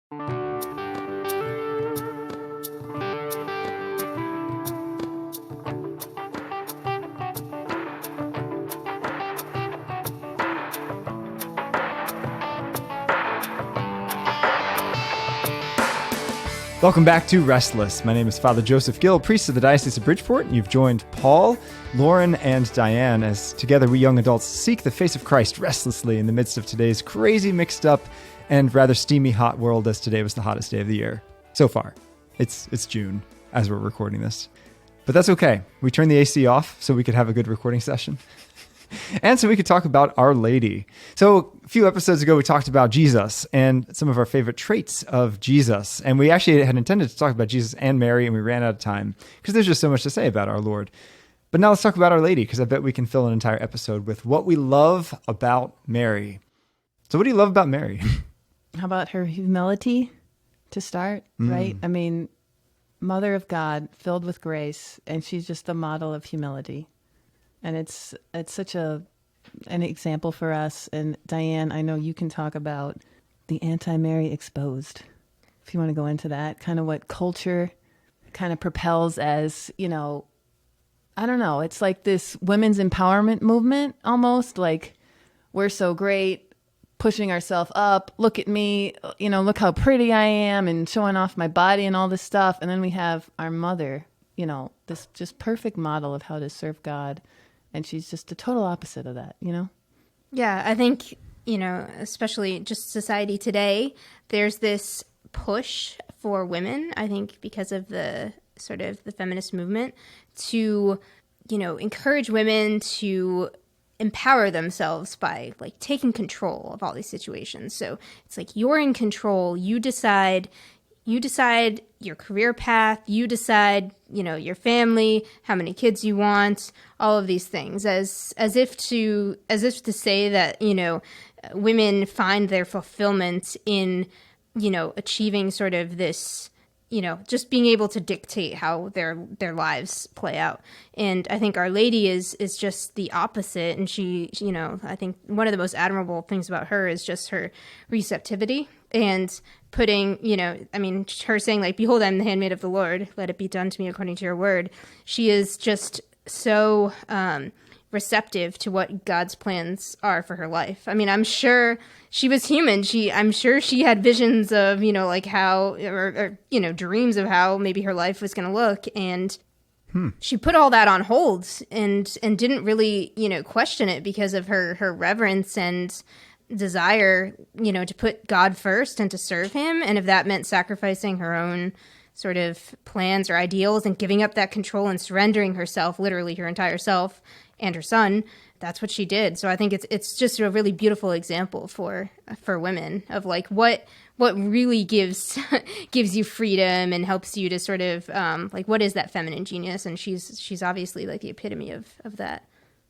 Welcome back to Restless. My name is Father Joseph Gill, priest of the Diocese of Bridgeport, and you've joined Paul, Lauren, and Diane as together we young adults seek the face of Christ restlessly in the midst of today's crazy, mixed up, and rather steamy hot world, as today was the hottest day of the year. So far. It's June as we're recording this. But that's okay. We turned the AC off so we could have a good recording session. And so we could talk about Our Lady. So a few episodes ago, we talked about Jesus and some of our favorite traits of Jesus. And we actually had intended to talk about Jesus and Mary, and we ran out of time because there's just so much to say about our Lord. But now let's talk about Our Lady, because I bet we can fill an entire episode with what we love about Mary. So what do you love about Mary? How about her humility to start, right? I mean, Mother of God, filled with grace, and she's just a model of humility. And it's such an example for us. And Diane, I know you can talk about the anti-Mary exposed. If you want to go into that, kind of what culture kind of propels as, I don't know. It's like this women's empowerment movement almost, like we're so great, pushing ourselves up. Look at me, look how pretty I am, and showing off my body and all this stuff. And then we have our mother, this just perfect model of how to serve God. And she's just the total opposite of that, Yeah, I think, especially just society today, there's this push for women, I think because of the sort of the feminist movement, to, encourage women to empower themselves by like taking control of all these situations. So it's like you're in control, you decide your career path, you decide, your family, how many kids you want, all of these things, as if to say that, women find their fulfillment in, achieving sort of this, just being able to dictate how their lives play out. And I think Our Lady is just the opposite. And she, I think one of the most admirable things about her is just her receptivity and putting, her saying like, behold, I'm the handmaid of the Lord, let it be done to me according to your word. She is just so receptive to what God's plans are for her life. I mean, I'm sure she was human. I'm sure she had visions of, like how, or dreams of how maybe her life was going to look. And she put all that on hold and didn't really, question it because of her reverence and desire, to put God first and to serve him. And if that meant sacrificing her own sort of plans or ideals and giving up that control and surrendering herself, literally her entire self and her son, that's what she did. So I think it's just a really beautiful example for women of like what really gives you freedom and helps you to sort of like what is that feminine genius, and she's obviously like the epitome of that.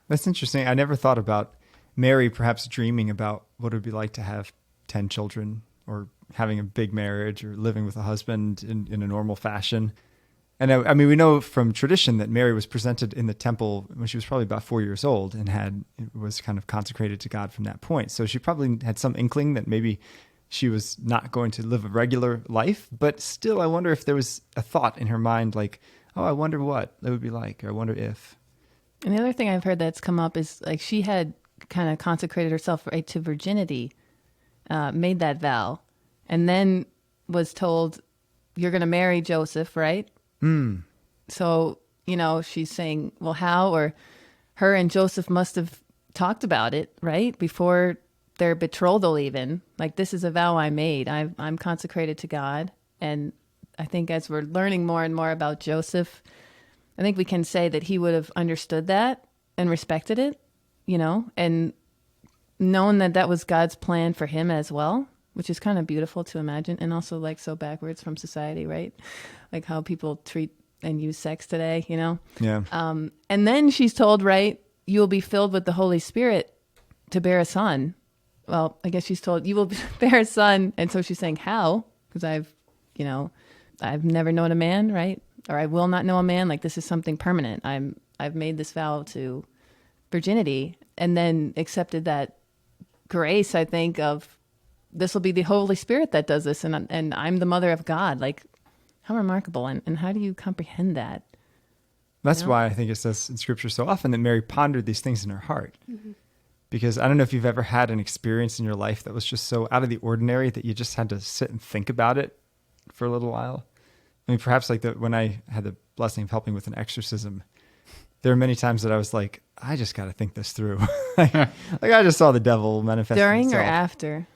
That's interesting. I never thought about Mary perhaps dreaming about what it would be like to have 10 children or having a big marriage or living with a husband in a normal fashion. And I mean, we know from tradition that Mary was presented in the temple when she was probably about 4 years old and was kind of consecrated to God from that point. So she probably had some inkling that maybe she was not going to live a regular life, but still, I wonder if there was a thought in her mind like, oh, I wonder what it would be like, or I wonder if. And the other thing I've heard that's come up is like she had kind of consecrated herself right to virginity, made that vow, and then was told, you're going to marry Joseph, right? So, she's saying, well, how? Or her and Joseph must have talked about it, right? Before their betrothal even. Like, this is a vow I made. I'm consecrated to God. And I think as we're learning more and more about Joseph, I think we can say that he would have understood that and respected it, and known that that was God's plan for him as well, which is kind of beautiful to imagine, and also like so backwards from society, right? Like how people treat and use sex today, Yeah. And then she's told, right, you will be filled with the Holy Spirit to bear a son. Well, I guess she's told you will bear a son. And so she's saying, how? Because I've never known a man, right? Or I will not know a man. Like this is something permanent. I've made this vow to virginity, and then accepted that grace, I think, of, this will be the Holy Spirit that does this, and I'm the mother of God. Like, how remarkable. And how do you comprehend that? That's why I think it says in Scripture so often that Mary pondered these things in her heart. Mm-hmm. Because I don't know if you've ever had an experience in your life that was just so out of the ordinary that you just had to sit and think about it for a little while. I mean, perhaps like when I had the blessing of helping with an exorcism, there were many times that I was like, I just got to think this through. like I just saw the devil manifest During himself. or after?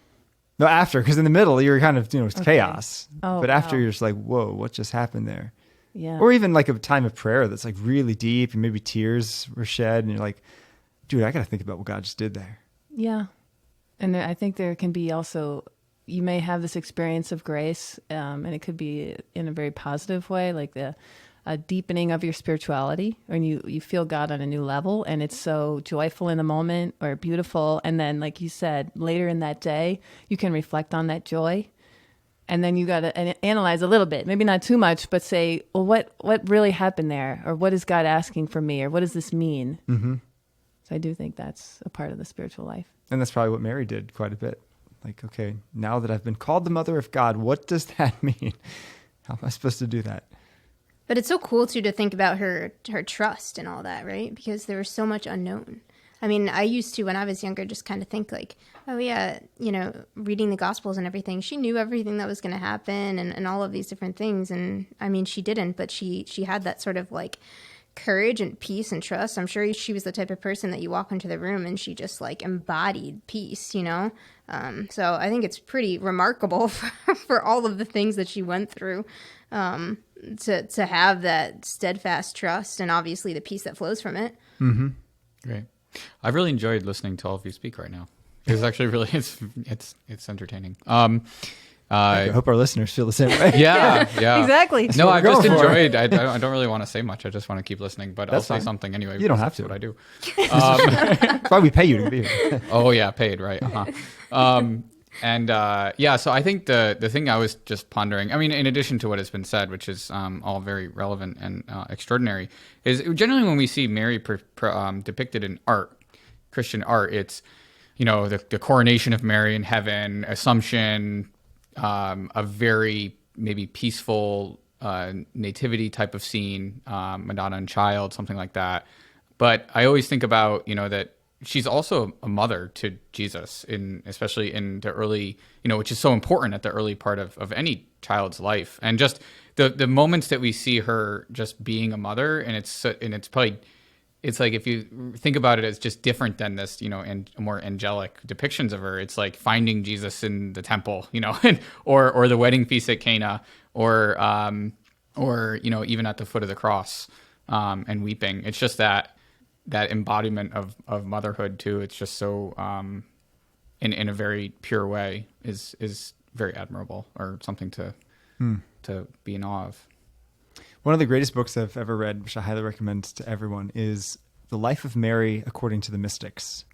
No, after, because in the middle you're kind of, it's Okay. chaos. Oh, but after wow. you're just like, whoa, what just happened there? Yeah. Or even like a time of prayer that's like really deep and maybe tears were shed and you're like, dude, I got to think about what God just did there. Yeah. And I think there can be also, you may have this experience of grace, and it could be in a very positive way, like a deepening of your spirituality, and you feel God on a new level, and it's so joyful in the moment or beautiful. And then, like you said, later in that day, you can reflect on that joy. And then you got to analyze a little bit, maybe not too much, but say, well, what really happened there? Or what is God asking from me? Or what does this mean? Mm-hmm. So I do think that's a part of the spiritual life. And that's probably what Mary did quite a bit. Like, okay, now that I've been called the mother of God, what does that mean? How am I supposed to do that? But it's so cool too to think about her trust and all that, right? Because there was so much unknown. I mean, I used to, when I was younger, just kind of think like, oh yeah, reading the Gospels and everything, she knew everything that was going to happen and all of these different things. And I mean, she didn't, but she had that sort of like courage and peace and trust. I'm sure she was the type of person that you walk into the room and she just like embodied peace, So I think it's pretty remarkable for all of the things that she went through, to have that steadfast trust and obviously the peace that flows from it. Mm-hmm. Great. I've really enjoyed listening to all of you speak right now. It's actually really, it's entertaining. I hope our listeners feel the same way. Yeah. Exactly. No, I've just going for. enjoyed. I don't really want to say much. I just want to keep listening, but That's I'll fine. say something anyway. You don't because have that's to. what I do. That's why we pay you to be here. Oh yeah, paid, right? So I think the thing I was just pondering, I mean, in addition to what has been said, which is all very relevant and extraordinary, is generally when we see Mary depicted in art, Christian art, it's the coronation of Mary in heaven, Assumption, a very maybe peaceful nativity type of scene, Madonna and Child, something like that. But I always think about that she's also a mother to Jesus, especially in the early, which is so important at the early part of any child's life, and just the moments that we see her just being a mother, and it's probably. It's like if you think about it as just different than this, and more angelic depictions of her. It's like finding Jesus in the temple, or the wedding feast at Cana, or even at the foot of the cross, and weeping. It's just that embodiment of motherhood too. It's just so in a very pure way is very admirable, or something to be in awe of. One of the greatest books I've ever read, which I highly recommend to everyone, is The Life of Mary According to the Mystics.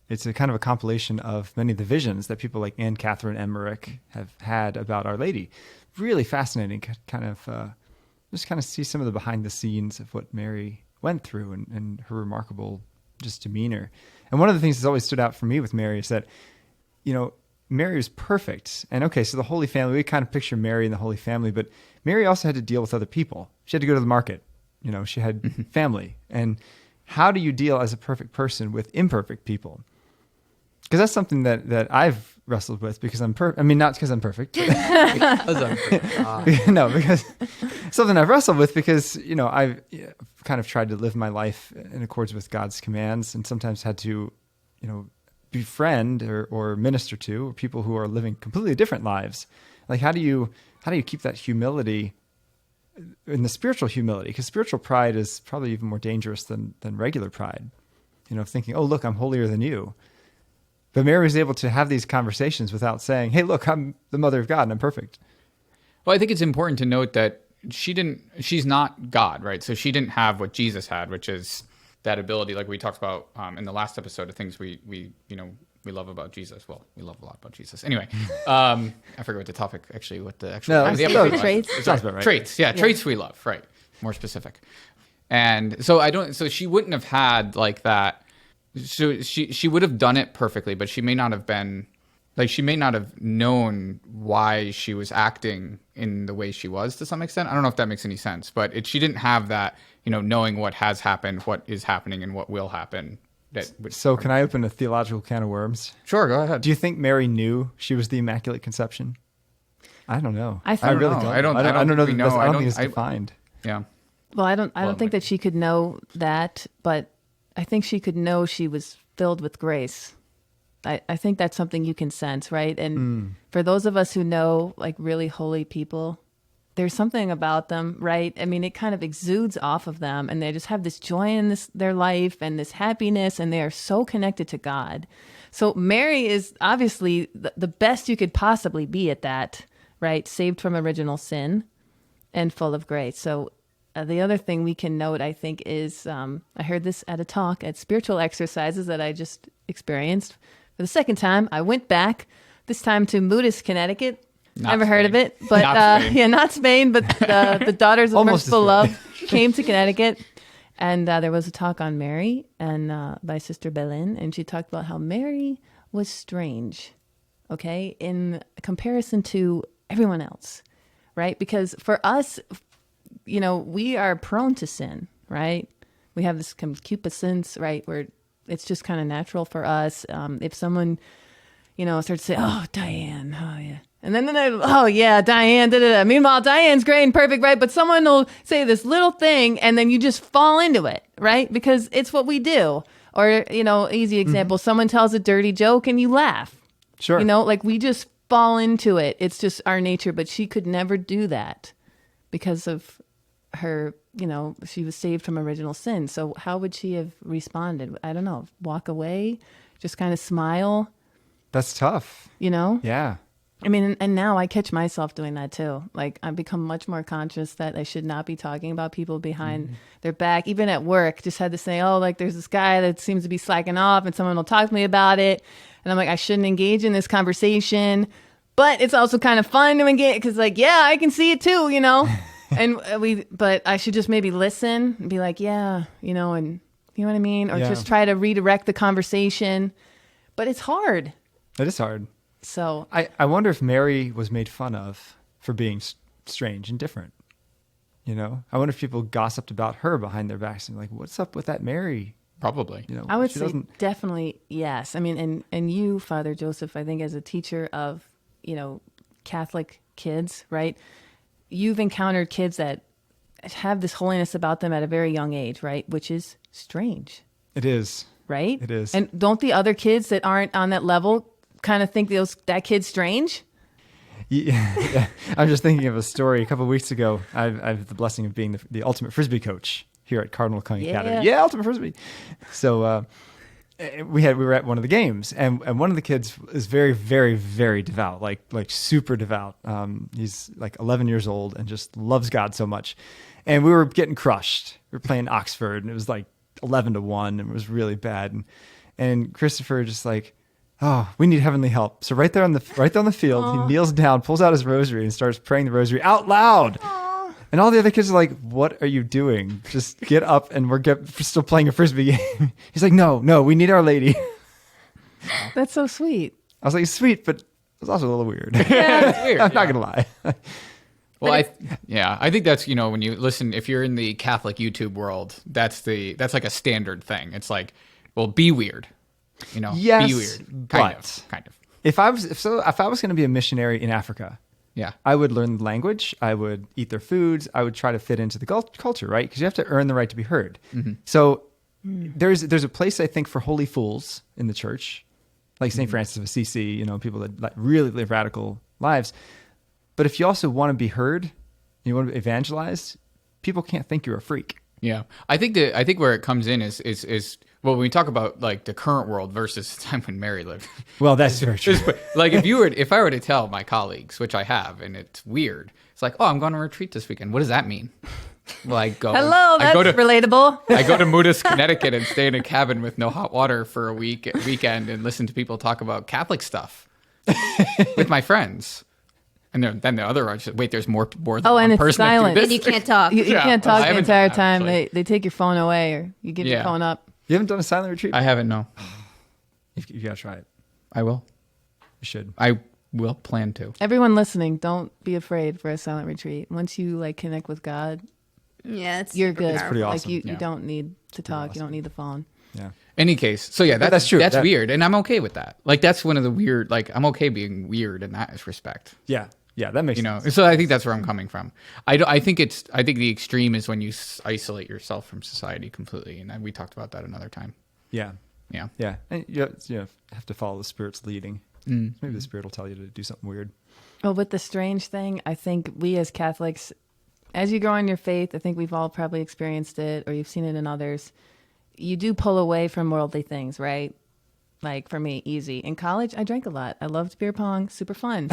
It's a kind of a compilation of many of the visions that people like Anne Catherine Emmerich have had about Our Lady. Really fascinating, just kind of see some of the behind the scenes of what Mary went through and her remarkable just demeanor. And one of the things that's always stood out for me with Mary is that, Mary was perfect. And okay, so the Holy Family, we kind of picture Mary and the Holy Family, but Mary also had to deal with other people. She had to go to the market. She had family. And how do you deal as a perfect person with imperfect people? Because that's something that I've wrestled with because I'm perfect. I mean, not because I'm perfect. No, because something I've wrestled with because, I've kind of tried to live my life in accordance with God's commands and sometimes had to, befriend or minister to people who are living completely different lives. Like, how do you keep that humility in the spiritual humility? Because spiritual pride is probably even more dangerous than regular pride. Thinking, oh, look, I'm holier than you. But Mary was able to have these conversations without saying, hey, look, I'm the mother of God and I'm perfect. Well, I think it's important to note that she's not God, right? So she didn't have what Jesus had, which is that ability, like we talked about in the last episode, of things we love about Jesus. Well, we love a lot about Jesus. Anyway, I forget what the topic actually, what the actual No, the it's episode was. traits. Sounds about right. Traits, yeah, traits we love, right? More specific. And so so she wouldn't have had like that. So she would have done it perfectly, but she may not have been Like, she may not have known why she was acting in the way she was to some extent. I don't know if that makes any sense, but she didn't have that, knowing what has happened, what is happening, and what will happen. So can I open a theological can of worms? Sure, go ahead. Do you think Mary knew she was the Immaculate Conception? I don't know. I really don't don't. I don't I don't know. think we know. I don't think it's defined. Yeah. Well, I don't think that she could know that, but I think she could know she was filled with grace. I think that's something you can sense, right? And for those of us who know like really holy people, there's something about them, right? I mean, it kind of exudes off of them, and they just have this joy in their life and this happiness, and they are so connected to God. So Mary is obviously the best you could possibly be at that, right? Saved from original sin and full of grace. So the other thing we can note, I think, is I heard this at a talk at Spiritual Exercises that I just experienced. For the second time, I went back, this time to Moodus, Connecticut. Never heard of it, but not Spain, but the Daughters of Merciful Love came to Connecticut, and there was a talk on Mary and by Sister Belen, and she talked about how Mary was strange, okay, in comparison to everyone else, right? Because for us, we are prone to sin, right? We have this concupiscence, right, where it's just kind of natural for us. If someone, starts to say, "Oh, Diane, oh yeah," and then "Oh yeah, Diane," da da da. Meanwhile, Diane's great and perfect, right? But someone will say this little thing, and then you just fall into it, right? Because it's what we do. Or easy example: someone tells a dirty joke, and you laugh. Sure. Like we just fall into it. It's just our nature. But she could never do that because of her, she was saved from original sin. So how would she have responded? I don't know. Walk away, just kind of smile. That's tough. Yeah. I mean, and now I catch myself doing that too. Like I've become much more conscious that I should not be talking about people behind their back. Even at work, just had to say, "Oh, like there's this guy that seems to be slacking off," and someone will talk to me about it. And I'm like, I shouldn't engage in this conversation, but it's also kind of fun to engage because like, yeah, I can see it too, but I should just maybe listen and be like, yeah, and you know what I mean? Or just try to redirect the conversation. But it's hard. It is hard. So I wonder if Mary was made fun of for being strange and different. I wonder if people gossiped about her behind their backs and like, what's up with that Mary? Probably. I would say definitely yes. I mean, and you, Father Joseph, I think as a teacher of, Catholic kids, right? You've encountered kids that have this holiness about them at a very young age, right? Which is strange. It is. Right? It is. And don't the other kids that aren't on that level kind of think that kid's strange? Yeah. I'm just thinking of a story. A couple of weeks ago, I have the blessing of being the ultimate Frisbee coach here at Cardinal Cunning Academy. Yeah, ultimate Frisbee. So we were at one of the games, and one of the kids is very, very, very devout, like super devout. He's like 11 years old and just loves God so much. And we were getting crushed. We were playing Oxford, and it was like 11-1, and it was really bad. And Christopher just like, "Oh, we need heavenly help." So right there on the field, Aww. He kneels down, pulls out his rosary, and starts praying the rosary out loud. Aww. And all the other kids are like, "What are you doing? Just get up, and we're still playing a Frisbee game." He's like, "No, we need Our Lady." That's so sweet. I was like, "Sweet," but it was also a little weird. Yeah, it's weird. I'm not gonna lie. Well, I think that's, when you listen, if you're in the Catholic YouTube world, that's like a standard thing. It's like, well, be weird. Yes, be weird. Kind of. If I was going to be a missionary in Africa, yeah, I would learn the language. I would eat their foods. I would try to fit into the culture, right? Because you have to earn the right to be heard. Mm-hmm. So there's a place, I think, for holy fools in the church, like St. Francis of Assisi. People that really live radical lives. But if you also want to be heard, you want to be evangelized, people can't think you're a freak. Yeah, I think where it comes in is well, when we talk about like the current world versus the time when Mary lived. Well, that's very true. Like if I were to tell my colleagues, which I have, and it's weird, it's like, "Oh, I'm going on a retreat this weekend." What does that mean? Well, I go. Hello, that's relatable. I go to Moodus, Connecticut, and stay in a cabin with no hot water for a weekend, and listen to people talk about Catholic stuff with my friends. And then the other one said, "Wait, there's more than one it's person silent. that do And this." you can't talk. You can't talk the entire time. Actually. They take your phone away, or you give your phone up. You haven't done a silent retreat? I haven't, no. You got to try it. I will. You should. I will plan to. Everyone listening, don't be afraid for a silent retreat. Once you like connect with God, Yeah, you're good. It's pretty awesome. Like you Yeah. don't need to talk. You don't need the phone. Yeah. Any case, so yeah, that's true. That's That- weird, and I'm okay with that. Like that's one of the weird. Like I'm okay being weird in that respect. Yeah. Yeah. That makes You know, sense. so I think that's where I'm coming from. I think the extreme is when you isolate yourself from society completely, and we talked about that another time. Yeah. Yeah. Yeah. And you have to follow the Spirit's leading. Maybe the Spirit will tell you to do something weird. Well, with the strange thing, I think we as Catholics, as you grow in your faith, I think we've all probably experienced it or you've seen it in others. You do pull away from worldly things, right? Like for me, easy. In college, I drank a lot. I loved beer pong, super fun.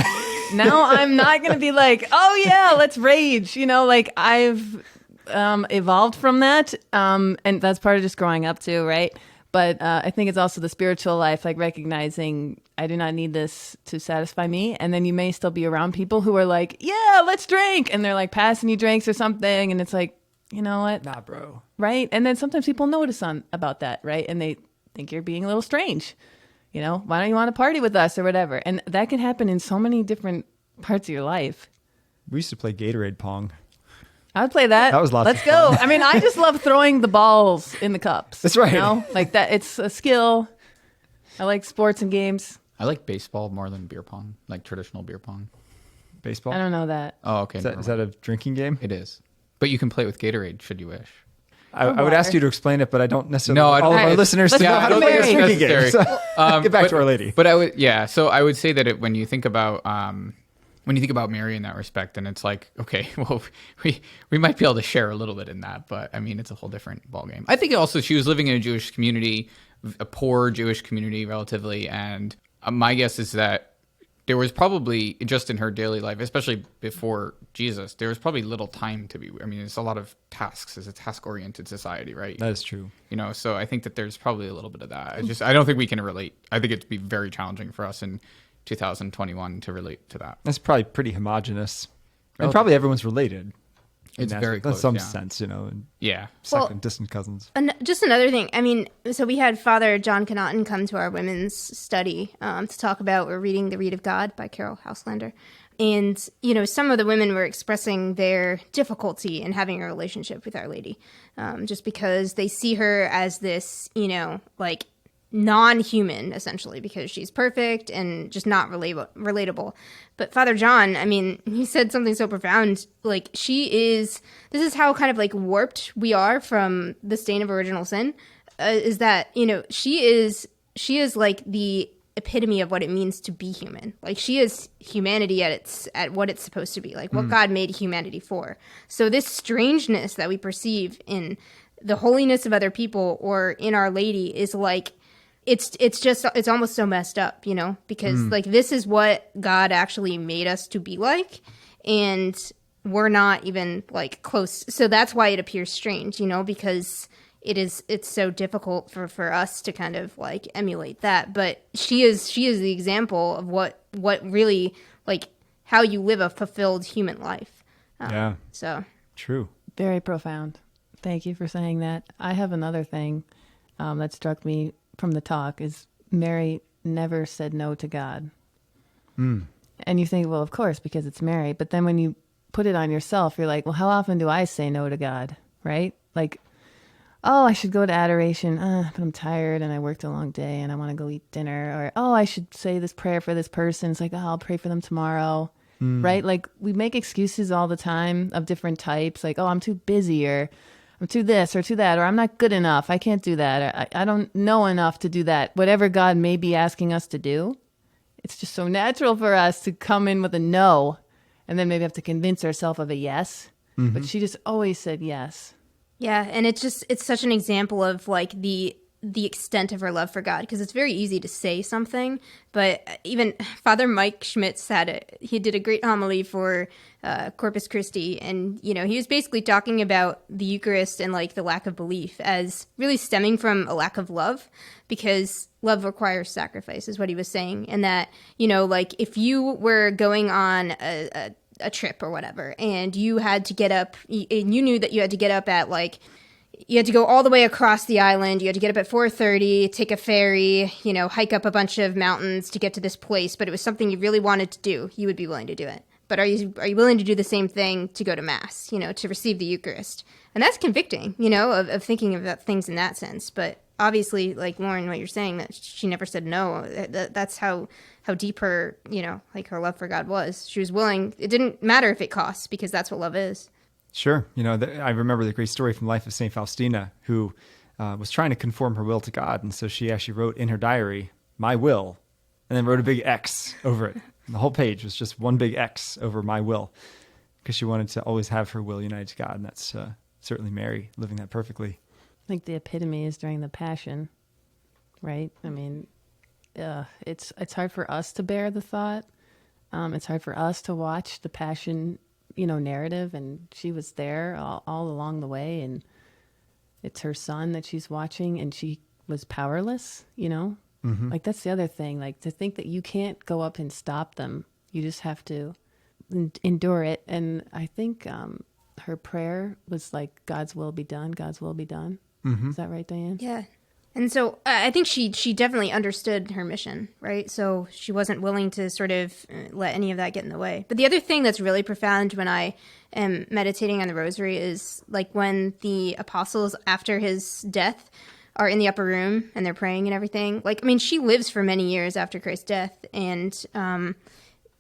Now I'm not going to be like, oh yeah, let's rage. You know, like I've evolved from that. And that's part of just growing up too, right? But I think it's also the spiritual life, like recognizing I do not need this to satisfy me. And then you may still be around people who are like, yeah, let's drink. And they're like passing you drinks or something. And it's like, you know what? Nah, bro. Right. And then sometimes people notice about that. Right. And they think you're being a little strange. You know, why don't you want to party with us or whatever? And that can happen in so many different parts of your life. We used to play Gatorade Pong. I would play that. That was lots Let's of go. fun. I mean, I just love throwing the balls in the cups. That's right. You know? Like that. It's a skill. I like sports and games. I like baseball more than beer pong, like traditional beer pong. Baseball? I don't know that. Oh, okay. Is that a drinking game? It is, but you can play it with Gatorade should you wish. I would ask you to explain it, but I don't necessarily No, want all of our I- listeners to Let's know go how to to play a Mary. drinking game. Necessary. So, get back to Our Lady. But I would, yeah. So I would say that when you think about Mary in that respect, and it's like, okay, well, we might be able to share a little bit in that, but I mean, it's a whole different ballgame. I think also she was living in a Jewish community, a poor Jewish community relatively, and my guess is that there was probably just in her daily life, especially before Jesus, there was probably little time to be. I mean, it's a lot of tasks. It's a task-oriented society, right? That is true. You know, so I think that there's probably a little bit of that. I don't think we can relate. I think it'd be very challenging for us in 2021 to relate to that. That's probably pretty homogenous. And probably everyone's related. It's in very close, some yeah. sense, you know, and Yeah. second, distant cousins. Just another thing. I mean, so we had Father John Connaughton come to our women's study to talk about, we're reading The Reed of God by Carol Houselander. And, you know, some of the women were expressing their difficulty in having a relationship with Our Lady, just because they see her as this, you know, like non-human, essentially, because she's perfect and just not relatable. But Father John, I mean, he said something so profound, like this is how kind of like warped we are from the stain of original sin, is that, you know, she is like the epitome of what it means to be human. Like she is humanity at what it's supposed to be, like what God made humanity for. So this strangeness that we perceive in the holiness of other people or in Our Lady is like, it's almost so messed up, you know, because like this is what God actually made us to be like, and we're not even like close. So that's why it appears strange, you know, because it's so difficult for us to kind of like emulate that. But she is the example of what really, like, how you live a fulfilled human life. Yeah. So True. Very profound. Thank you for saying that. I have another thing that struck me from the talk is Mary never said no to God. And you think, well, of course, because it's Mary. But then when you put it on yourself, you're like, well, how often do I say no to God? Right? Like, oh, I should go to adoration, but I'm tired and I worked a long day and I want to go eat dinner. Or, oh, I should say this prayer for this person. It's like, oh, I'll pray for them tomorrow. Right? Like we make excuses all the time of different types. Like, oh, I'm too busy, or I'm too this or too that, or I'm not good enough. I can't do that. Or, I don't know enough to do that. Whatever God may be asking us to do, it's just so natural for us to come in with a no and then maybe have to convince ourselves of a yes. But she just always said yes. yeah, and it's such an example of like the extent of her love for God, because it's very easy to say something, but even Father Mike Schmitz he did a great homily for Corpus Christi, and you know, he was basically talking about the Eucharist and like the lack of belief as really stemming from a lack of love, because love requires sacrifice, is what he was saying. And that, you know, like if you were going on a trip or whatever, and you had to get up, and you knew that you had to get up at like you had to go all the way across the island. You had to get up at 4:30, take a ferry, hike up a bunch of mountains to get to this place. But it was something you really wanted to do. You would be willing to do it. But are you willing to do the same thing to go to Mass, to receive the Eucharist? And that's convicting, of thinking about things in that sense. But obviously, like Lauren, what you're saying, that she never said no. That's how deep her, her love for God was. She was willing. It didn't matter if it costs, because that's what love is. Sure. I remember the great story from the life of St. Faustina, who was trying to conform her will to God. And so she actually wrote in her diary, "My will," and then wrote a big X over it. And the whole page was just one big X over "my will," because she wanted to always have her will united to God. And that's certainly Mary living that perfectly. I think the epitome is during the Passion, right? I mean, it's hard for us to bear the thought. It's hard for us to watch the Passion narrative, and she was there all along the way, and it's her son that she's watching, and she was powerless, Mm-hmm. Like, that's the other thing, like, to think that you can't go up and stop them. You just have to endure it. And I think her prayer was like, God's will be done, God's will be done. Mm-hmm. Is that right, Diane? Yeah. And so I think she definitely understood her mission, right? So she wasn't willing to sort of let any of that get in the way. But the other thing that's really profound when I am meditating on the rosary is like when the apostles, after his death, are in the upper room and they're praying and everything. Like, I mean, she lives for many years after Christ's death, and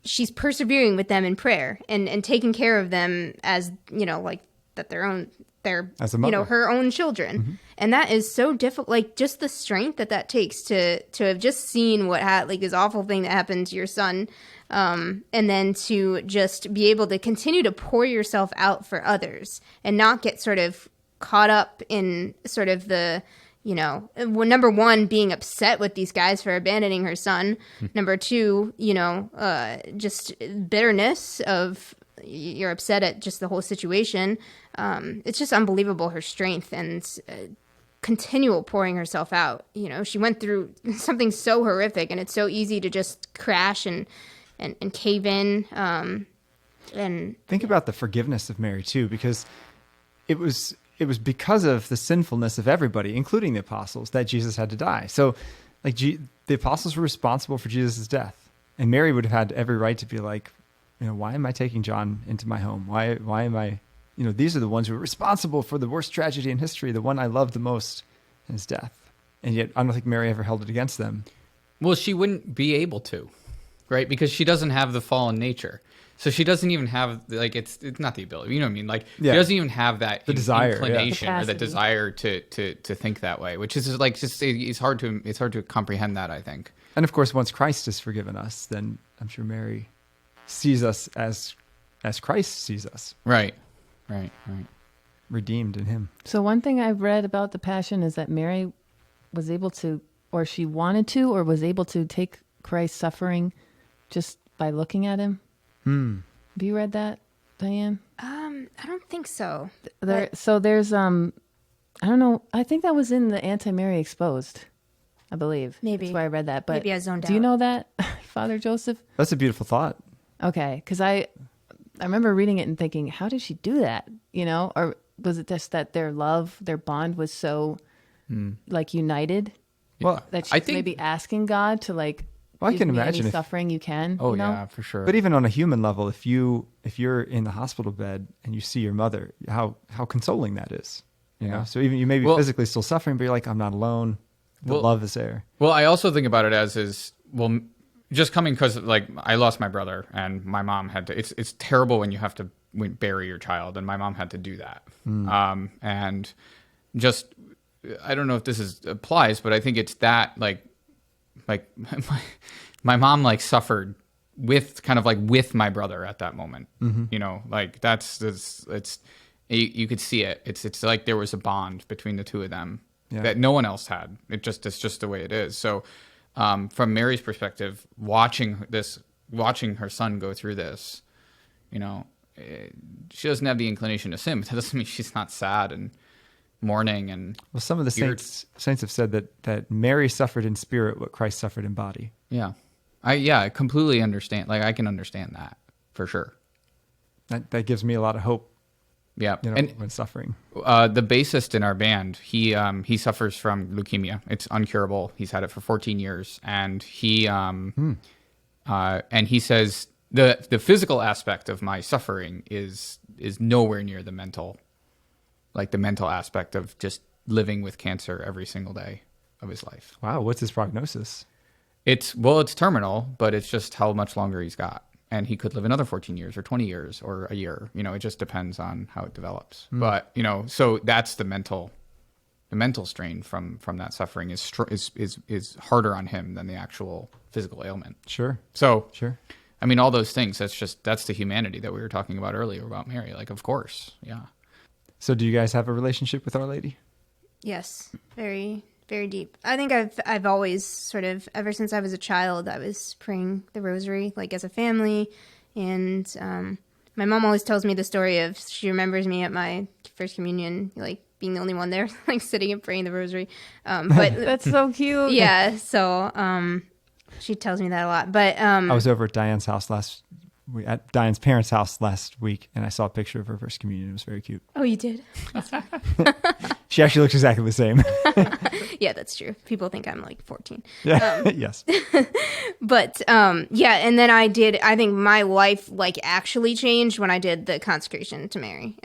she's persevering with them in prayer and taking care of them as, like that they're as a mother. Her own children. Mm-hmm. And that is so difficult. Like, just the strength that takes to have just seen what this awful thing that happened to your son, and then to just be able to continue to pour yourself out for others and not get sort of caught up in sort of the, number one, being upset with these guys for abandoning her son. Number two, just bitterness of, you're upset at just the whole situation. It's just unbelievable, her strength and continual pouring herself out. She went through something so horrific, and it's so easy to just crash and cave in. And think about the forgiveness of Mary too, because it was because of the sinfulness of everybody, including the apostles, that Jesus had to die. So like the apostles were responsible for Jesus' death, and Mary would have had every right to be like, why am I taking John into my home? Why am I, these are the ones who are responsible for the worst tragedy in history, the one I love the most, his death. And yet I don't think Mary ever held it against them. Well, she wouldn't be able to, right? Because she doesn't have the fallen nature. So she doesn't even have, like, it's not the ability, you know what I mean? Like, Yeah. she doesn't even have that The desire, inclination yeah. or the Capacity. desire to think that way, which is like, just, it's hard to comprehend that, I think. And of course, once Christ has forgiven us, then I'm sure Mary sees us as Christ sees us, Right. redeemed in him. So one thing I've read about the Passion is that Mary was able to, or she wanted to, or was able to take Christ's suffering just by looking at him. Have you read that, Diane? I don't think so. So there's I don't know. I think that was in the Anti-Mary Exposed, I believe. Maybe. That's where I read that. But Maybe I zoned do you out. know that, Father Joseph? That's a beautiful thought. Okay, because I remember reading it and thinking, how did she do that? Or was it just that their love, their bond was so like united Well, that I she's think- maybe asking God to like, Well, I give can me imagine any if- suffering you can. Oh, you know? yeah, for sure. but even on a human level, if you're in the hospital bed and you see your mother, how consoling that is. Yeah. So even you may be Well- physically still suffering, but you're like, I'm not alone. The Well- love is there. Well, I also think about it as just coming because like I lost my brother and my mom had to. It's terrible when you have to bury your child, and my mom had to do that. And just I don't know if this applies, but I think it's that like my mom like suffered with my brother at that moment. Like it's you could see it. It's like there was a bond between the two of them. Yeah. That no one else had. It's just the way it is. So, from Mary's perspective, watching her son go through this, she doesn't have the inclination to sin. But that doesn't mean she's not sad and mourning and Well, some of the You're- saints have said that Mary suffered in spirit what Christ suffered in body. yeah. I completely understand. Like I can understand that for sure. That gives me a lot of hope Yeah, when suffering. The bassist in our band, he suffers from leukemia. It's uncurable. He's had it for 14 years, and he says the physical aspect of my suffering is nowhere near the mental aspect of just living with cancer every single day of his life. Wow, what's his prognosis? It's terminal, but it's just how much longer he's got. And he could live another 14 years or 20 years or a year. It just depends on how it develops. But, so that's the mental strain from that suffering is harder on him than the actual physical ailment. Sure. So, sure. I mean, all those things, that's the humanity that we were talking about earlier about Mary. Like, of course. Yeah. So do you guys have a relationship with Our Lady? Yes. Very, very deep. I think I've always sort of, ever since I was a child, I was praying the rosary, like as a family. And my mom always tells me the story of, she remembers me at my first communion, like being the only one there, like sitting and praying the rosary. But That's so cute. yeah, so she tells me that a lot. But I was over at Diane's house at Diane's parents' house last week, and I saw a picture of her first communion. It was very cute. Oh, you did? She actually looks exactly the same. Yeah, that's true. People think I'm like 14. Yeah. Yes. But yeah, and then I think my life like actually changed when I did the consecration to Mary.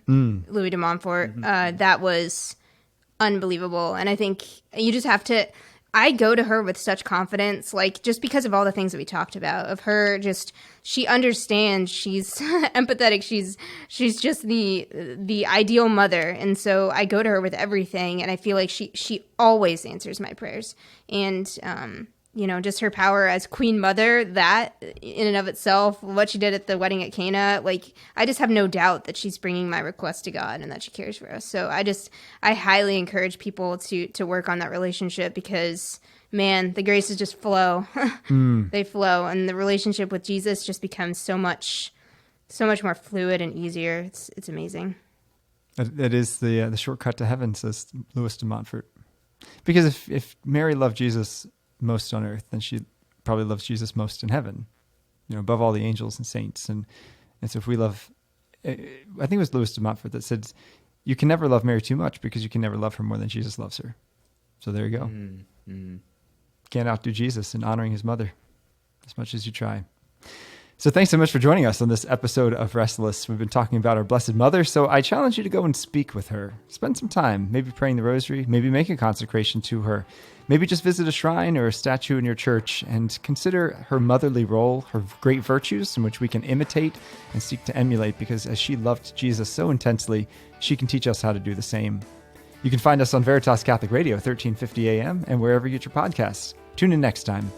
Louis de Montfort. That was unbelievable. And I think you just have to, I go to her with such confidence, like just because of all the things that we talked about, of her just, she understands, she's empathetic, she's just the ideal mother. And so I go to her with everything, and I feel like she always answers my prayers. And just her power as Queen Mother, that in and of itself, what she did at the wedding at Cana, like I just have no doubt that she's bringing my request to God and that she cares for us. So I highly encourage people to work on that relationship, because man, the graces just flow. They flow, and the relationship with Jesus just becomes so much more fluid and easier. It's amazing. That is the shortcut to heaven, says Louis de Montfort. Because if Mary loved Jesus most on earth, then she probably loves Jesus most in heaven, above all the angels and saints. And so if we love, I think it was Louis de Montfort that said, you can never love Mary too much, because you can never love her more than Jesus loves her. So there you go. Can't outdo Jesus in honoring his mother as much as you try. So thanks so much for joining us on this episode of Restless. We've been talking about our Blessed Mother, so I challenge you to go and speak with her. Spend some time, maybe praying the rosary, maybe make a consecration to her, maybe just visit a shrine or a statue in your church and consider her motherly role, her great virtues in which we can imitate and seek to emulate, because as she loved Jesus so intensely, she can teach us how to do the same. You can find us on Veritas Catholic Radio, 1350 AM, and wherever you get your podcasts. Tune in next time.